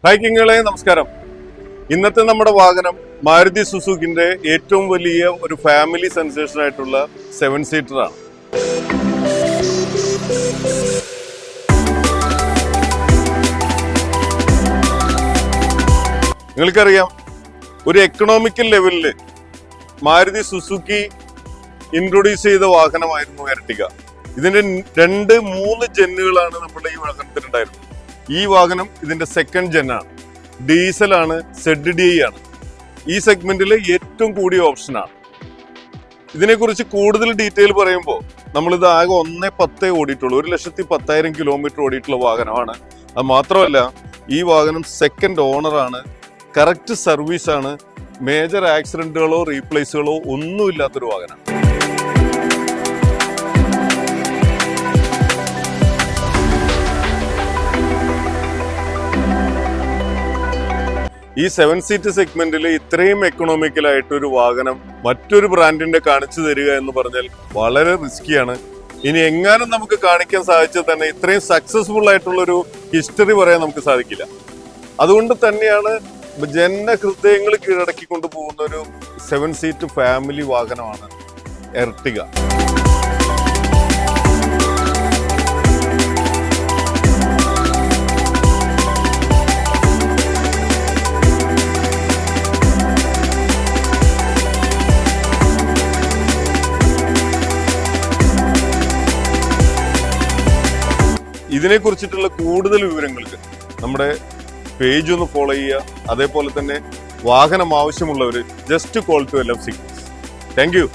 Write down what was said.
Hi കിങ്ങളെ, നമസ്കാരം. ഇന്നത്തെ നമ്മുടെ വാഹനം മാരുതി സുസുക്കിന്റെ ഏറ്റവും വലിയ ഒരു ഫാമിലി സെൻസേഷൻ ആയിട്ടുള്ള 7 സീറ്റർ ആണ്. നിങ്ങൾക്കറിയാം, ഒരു എക്കണോമിക്കൽ ലെവലില് മാരുതി സുസുക്കി ഇൻട്രൊഡ്യൂസ് ചെയ്ത വാഹനമായിരുന്നു എർട്ടിഗ. ഇതിന്റെ 2-3 ജെന്നുകളാണ് നമ്മുടെ ഈ വാഹനത്തിനുണ്ടായിരുന്നത്. ഈ വാഹനം ഇതിന്റെ സെക്കൻഡ് ജെന്നാണ്. ഡീസലാണ്, ZDI ആണ്. ഈ സെഗ്മെന്റിൽ ഏറ്റവും കൂടിയ ഓപ്ഷനാണ്. ഇതിനെക്കുറിച്ച് കൂടുതൽ ഡീറ്റെയിൽ പറയുമ്പോൾ നമ്മളിത് ആകെ 1.10 ഓടിയിട്ടുള്ളൂ. 1,10,000 കിലോമീറ്റർ ഓടിയിട്ടുള്ള വാഹനമാണ്. അത് മാത്രമല്ല, ഈ വാഹനം സെക്കൻഡ് ഓണറാണ്, കറക്റ്റ് സർവീസാണ്, മേജർ ആക്സിഡന്റുകളോ റീപ്ലേസുകളോ ഒന്നുമില്ലാത്തൊരു വാഹനമാണ്. ഈ 7 സീറ്റ് സെഗ്മെന്റിൽ ഇത്രയും എക്കണോമിക്കൽ ആയിട്ടൊരു വാഹനം മറ്റൊരു ബ്രാൻഡിന്റെ കാണിച്ചു തരിക എന്ന് പറഞ്ഞാൽ വളരെ റിസ്കിയാണ്. ഇനി എങ്ങാനും നമുക്ക് കാണിക്കാൻ സാധിച്ചാൽ തന്നെ ഇത്രയും സക്സസ്ഫുൾ ആയിട്ടുള്ളൊരു ഹിസ്റ്ററി പറയാൻ നമുക്ക് സാധിക്കില്ല. അതുകൊണ്ട് തന്നെയാണ് ജനഹൃദയങ്ങൾ കീഴടക്കി കൊണ്ടുപോകുന്ന ഒരു 7 സീറ്റ് ഫാമിലി വാഹനമാണ് എർട്ടിഗ. ഇതിനെ കുറിച്ചിട്ടുള്ള കൂടുതൽ വിവരങ്ങൾക്ക് നമ്മുടെ പേജ് ഒന്ന് ഫോളോ ചെയ്യുക. അതേപോലെ തന്നെ വാഹനം ആവശ്യമുള്ളവർ just call to LF Signals. Thank U.